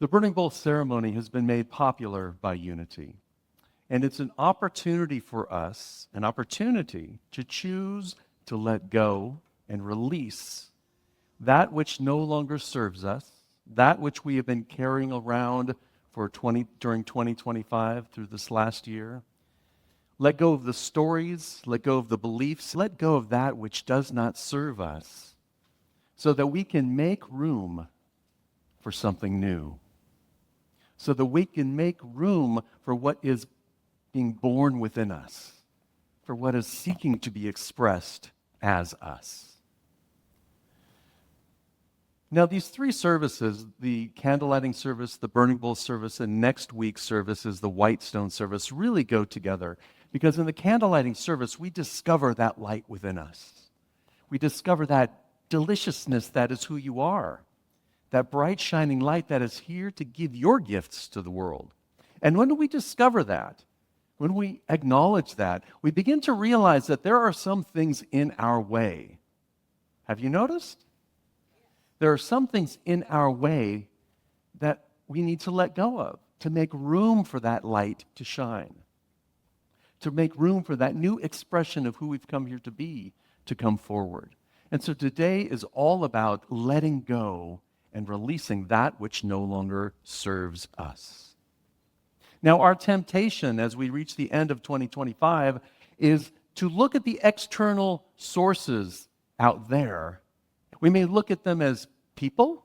The burning bowl ceremony has been made popular by Unity, and it's an opportunity for us, an opportunity to choose to let go and release that which no longer serves us, that which we have been carrying around during 2025 through this last year. Let go of the stories, let go of the beliefs, let go of that which does not serve us, so that we can make room for something new. So that we can make room for what is being born within us, for what is seeking to be expressed as us. Now, these three services, the candlelighting service, the burning bowl service, and next week's service is the Whitestone service, really go together. Because in the candlelighting service, we discover that light within us. We discover that deliciousness that is who you are. That bright, shining light that is here to give your gifts to the world. And when we discover that, when we acknowledge that, we begin to realize that there are some things in our way. Have you noticed? There are some things in our way that we need to let go of, to make room for that light to shine, to make room for that new expression of who we've come here to be, to come forward. And so today is all about letting go and releasing that which no longer serves us. Now, our temptation as we reach the end of 2025 is to look at the external sources out there. We may look at them as people.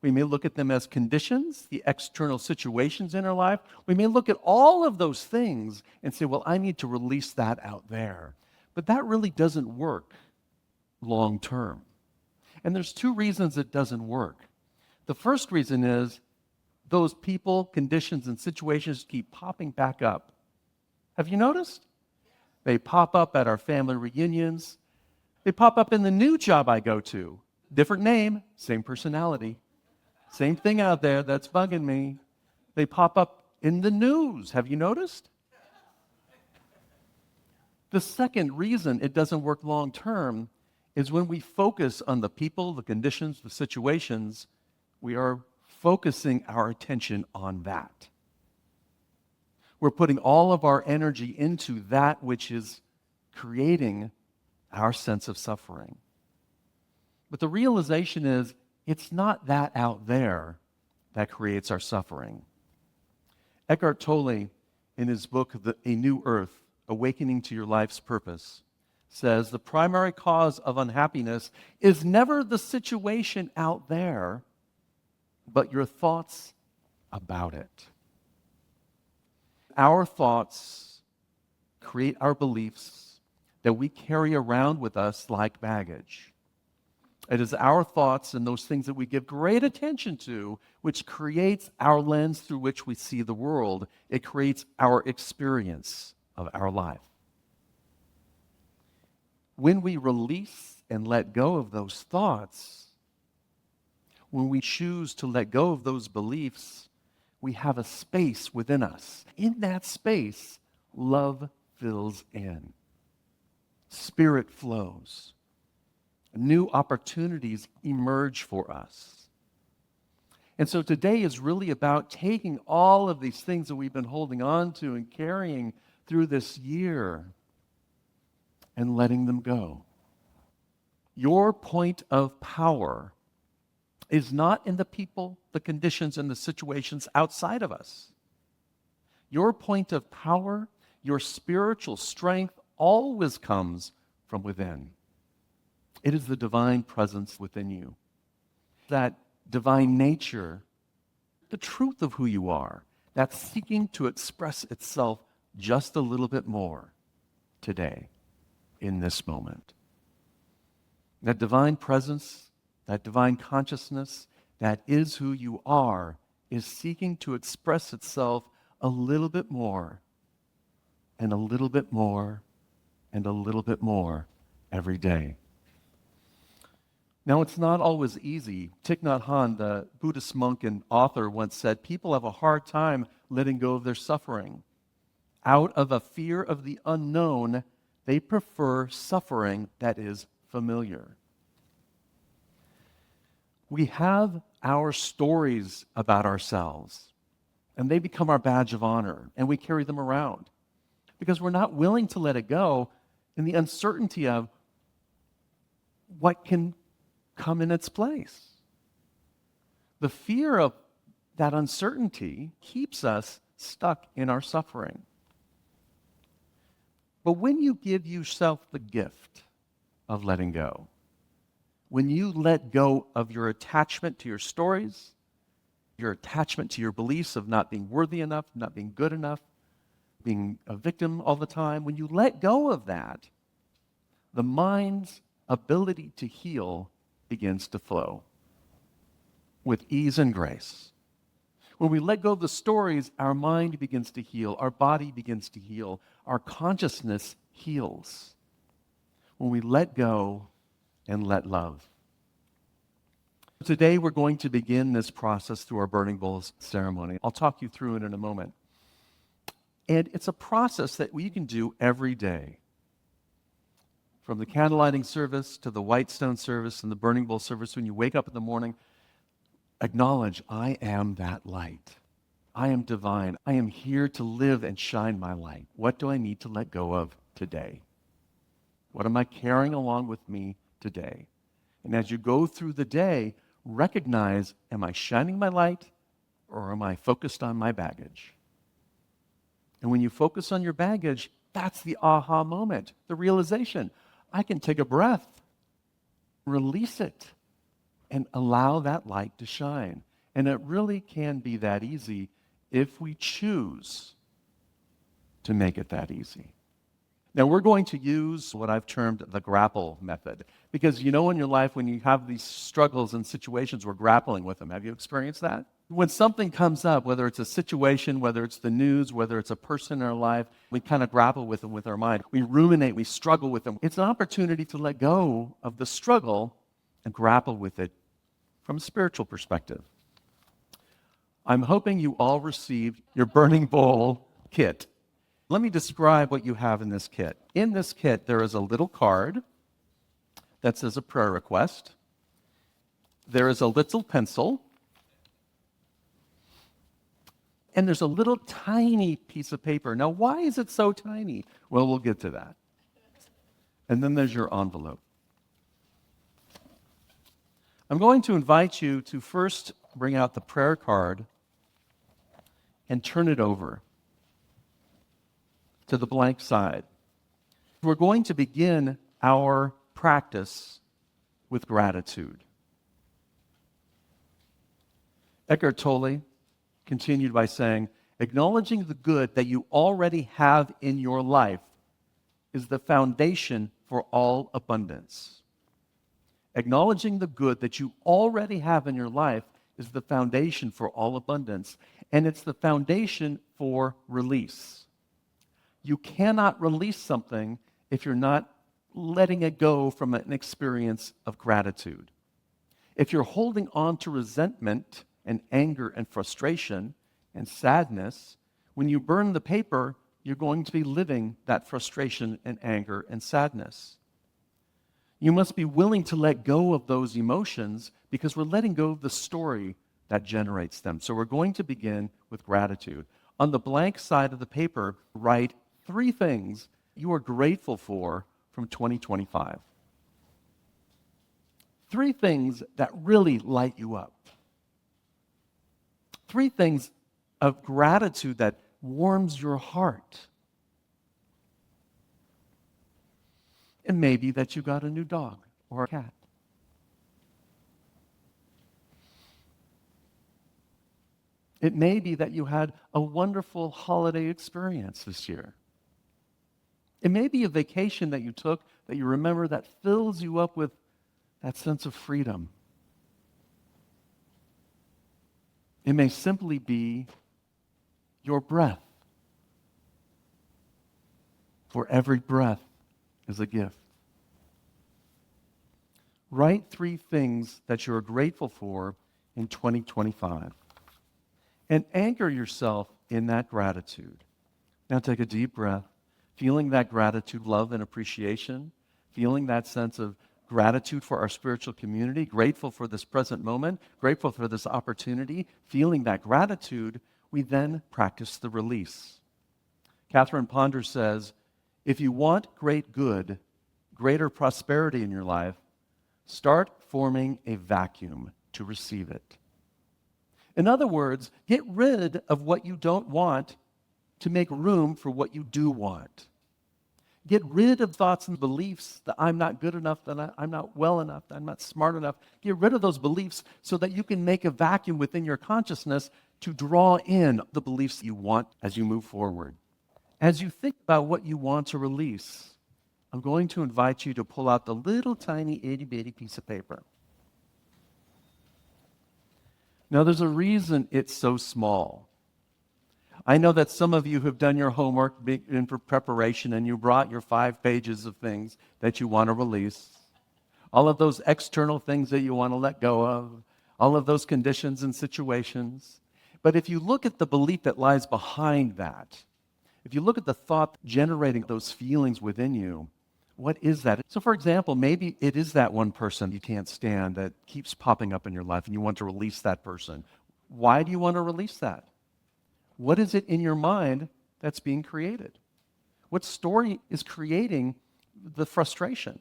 We may look at them as conditions, the external situations in our life. We may look at all of those things and say, well, I need to release that out there. But that really doesn't work long term. And there's two reasons it doesn't work. The first reason is those people, conditions, and situations keep popping back up. Have you noticed? They pop up at our family reunions. They pop up in the new job I go to. Different name, same personality. Same thing out there that's bugging me. They pop up in the news. Have you noticed? The second reason it doesn't work long term is when we focus on the people, the conditions, the situations, we are focusing our attention on that. We're putting all of our energy into that which is creating our sense of suffering. But the realization is, it's not that out there that creates our suffering. Eckhart Tolle, in his book, A New Earth, Awakening to Your Life's Purpose, says the primary cause of unhappiness is never the situation out there, but your thoughts about it. Our thoughts create our beliefs that we carry around with us like baggage. It is our thoughts and those things that we give great attention to which creates our lens through which we see the world. It creates our experience of our life. When we release and let go of those thoughts, when we choose to let go of those beliefs, we have a space within us. In that space, love fills in. Spirit flows. New opportunities emerge for us. And so today is really about taking all of these things that we've been holding on to and carrying through this year and letting them go. Your point of power is not in the people, the conditions, and the situations outside of us. Your point of power, your spiritual strength, always comes from within. It is the divine presence within you. That divine nature, the truth of who you are, that's seeking to express itself just a little bit more today, in this moment. That divine presence, that divine consciousness, that is who you are, is seeking to express itself a little bit more, and a little bit more, and a little bit more every day. Now, it's not always easy. Thich Nhat Hanh, the Buddhist monk and author, once said, people have a hard time letting go of their suffering. Out of a fear of the unknown, they prefer suffering that is familiar. We have our stories about ourselves. And they become our badge of honor, and we carry them around because we're not willing to let it go in the uncertainty of what can come in its place. The fear of that uncertainty keeps us stuck in our suffering. But when you give yourself the gift of letting go, when you let go of your attachment to your stories, your attachment to your beliefs of not being worthy enough, not being good enough, being a victim all the time, when you let go of that, the mind's ability to heal begins to flow with ease and grace. When we let go of the stories, our mind begins to heal, our body begins to heal, our consciousness heals. When we let go and let love. Today we're going to begin this process through our burning bowls ceremony. I'll talk you through it in a moment. And it's a process that we can do every day. From the candlelighting service to the white stone service and the burning bowl service, when you wake up in the morning, acknowledge, I am that light. I am divine. I am here to live and shine my light. What do I need to let go of today? What am I carrying along with me today? And as you go through the day, recognize, am I shining my light or am I focused on my baggage? And when you focus on your baggage, that's the aha moment, the realization. I can take a breath, release it, and allow that light to shine. And it really can be that easy if we choose to make it that easy. Now, we're going to use what I've termed the GRAPL method. Because you know in your life when you have these struggles and situations, we're grappling with them. Have you experienced that? When something comes up, whether it's a situation, whether it's the news, whether it's a person in our life, we kind of grapple with them with our mind. We ruminate, we struggle with them. It's an opportunity to let go of the struggle and grapple with it from a spiritual perspective. I'm hoping you all received your burning bowl kit. Let me describe what you have in this kit. In this kit, there is a little card that says a prayer request. There is a little pencil. And there's a little tiny piece of paper. Now, why is it so tiny? Well, we'll get to that. And then there's your envelope. I'm going to invite you to first bring out the prayer card and turn it over to the blank side. We're going to begin our practice with gratitude. Eckhart Tolle continued by saying, acknowledging the good that you already have in your life is the foundation for all abundance. Acknowledging the good that you already have in your life is the foundation for all abundance, and it's the foundation for release. You cannot release something if you're not letting it go from an experience of gratitude. If you're holding on to resentment and anger and frustration and sadness, when you burn the paper, you're going to be living that frustration and anger and sadness. You must be willing to let go of those emotions because we're letting go of the story that generates them. So we're going to begin with gratitude. On the blank side of the paper, write 3 things you are grateful for from 2025. 3 things that really light you up. 3 things of gratitude that warms your heart. It may be that you got a new dog or a cat. It may be that you had a wonderful holiday experience this year. It may be a vacation that you took that you remember that fills you up with that sense of freedom. It may simply be your breath. For every breath is a gift. Write 3 things that you're grateful for in 2025. And anchor yourself in that gratitude. Now take a deep breath, feeling that gratitude, love, and appreciation, feeling that sense of gratitude for our spiritual community, grateful for this present moment, grateful for this opportunity, feeling that gratitude, we then practice the release. Catherine Ponder says, if you want great good, greater prosperity in your life, start forming a vacuum to receive it. In other words, get rid of what you don't want to make room for what you do want. Get rid of thoughts and beliefs that I'm not good enough, that I'm not well enough, that I'm not smart enough. Get rid of those beliefs so that you can make a vacuum within your consciousness to draw in the beliefs you want as you move forward. As you think about what you want to release, I'm going to invite you to pull out the little tiny itty-bitty piece of paper. Now, there's a reason it's so small. I know that some of you have done your homework in preparation and you brought your 5 pages of things that you want to release. All of those external things that you want to let go of. All of those conditions and situations. But if you look at the belief that lies behind that, if you look at the thought generating those feelings within you, what is that? So for example, maybe it is that one person you can't stand that keeps popping up in your life and you want to release that person. Why do you want to release that? What is it in your mind that's being created? What story is creating the frustration?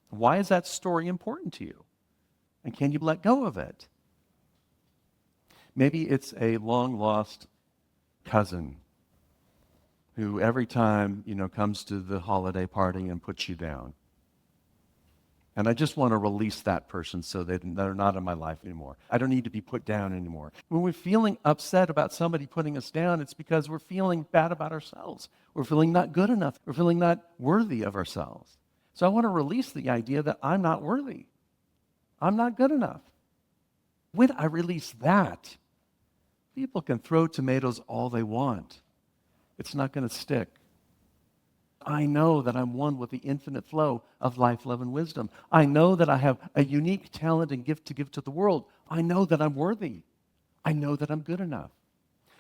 Why is that story important to you? And can you let go of it? Maybe it's a long-lost cousin who every time, comes to the holiday party and puts you down. And I just want to release that person so they're not in my life anymore. I don't need to be put down anymore. When we're feeling upset about somebody putting us down, it's because we're feeling bad about ourselves. We're feeling not good enough. We're feeling not worthy of ourselves. So I want to release the idea that I'm not worthy. I'm not good enough. When I release that, people can throw tomatoes all they want. It's not going to stick. I know that I'm one with the infinite flow of life, love, and wisdom. I know that I have a unique talent and gift to give to the world. I know that I'm worthy. I know that I'm good enough.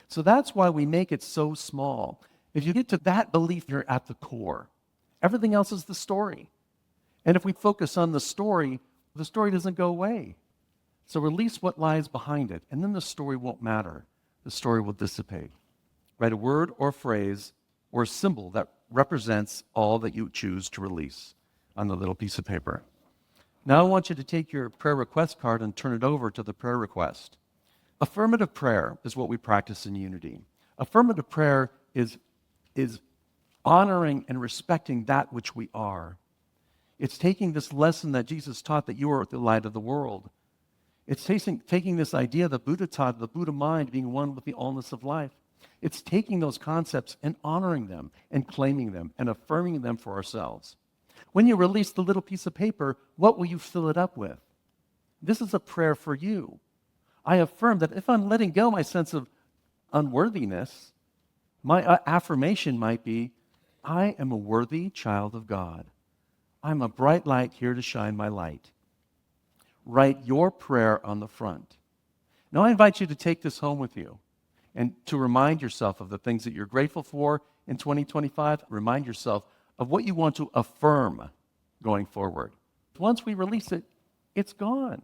So that's why we make it so small. If you get to that belief, you're at the core. Everything else is the story. And if we focus on the story doesn't go away. So release what lies behind it, and then the story won't matter. The story will dissipate. Write a word or phrase or a symbol that represents all that you choose to release on the little piece of paper. Now I want you to take your prayer request card and turn it over to the prayer request. Affirmative prayer is what we practice in Unity. Affirmative prayer is honoring and respecting that which we are. It's taking this lesson that Jesus taught that you are the light of the world. It's taking this idea that Buddha taught, the Buddha mind being one with the allness of life. It's taking those concepts and honoring them and claiming them and affirming them for ourselves. When you release the little piece of paper, what will you fill it up with? This is a prayer for you. I affirm that if I'm letting go my sense of unworthiness, my affirmation might be, I am a worthy child of God. I'm a bright light here to shine my light. Write your prayer on the front. Now I invite you to take this home with you and to remind yourself of the things that you're grateful for in 2025. Remind yourself of what you want to affirm going forward. Once we release it, it's gone,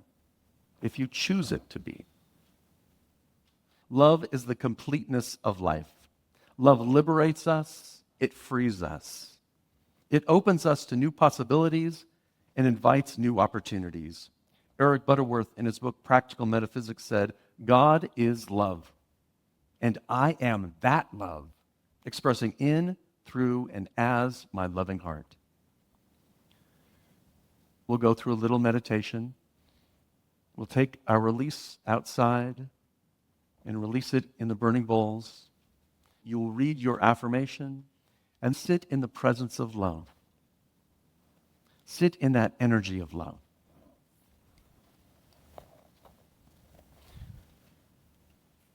if you choose it to be. Love is the completeness of life. Love liberates us. It frees us. It opens us to new possibilities and invites new opportunities. Eric Butterworth, in his book Practical Metaphysics, said, God is love, and I am that love, expressing in, through, and as my loving heart. We'll go through a little meditation. We'll take our release outside and release it in the burning bowls. You will read your affirmation and sit in the presence of love. Sit in that energy of love.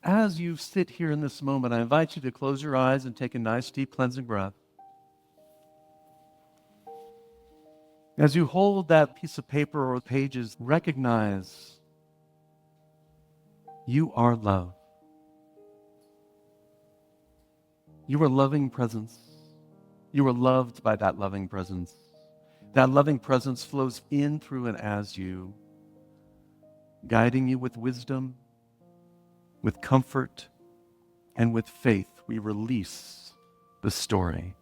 As you sit here in this moment, I invite you to close your eyes and take a nice, deep, cleansing breath. As you hold that piece of paper or pages, recognize you are love. You are loving presence. You are loved by that loving presence. That loving presence flows in, through, and as you, guiding you with wisdom, with comfort, and with faith. We release the story.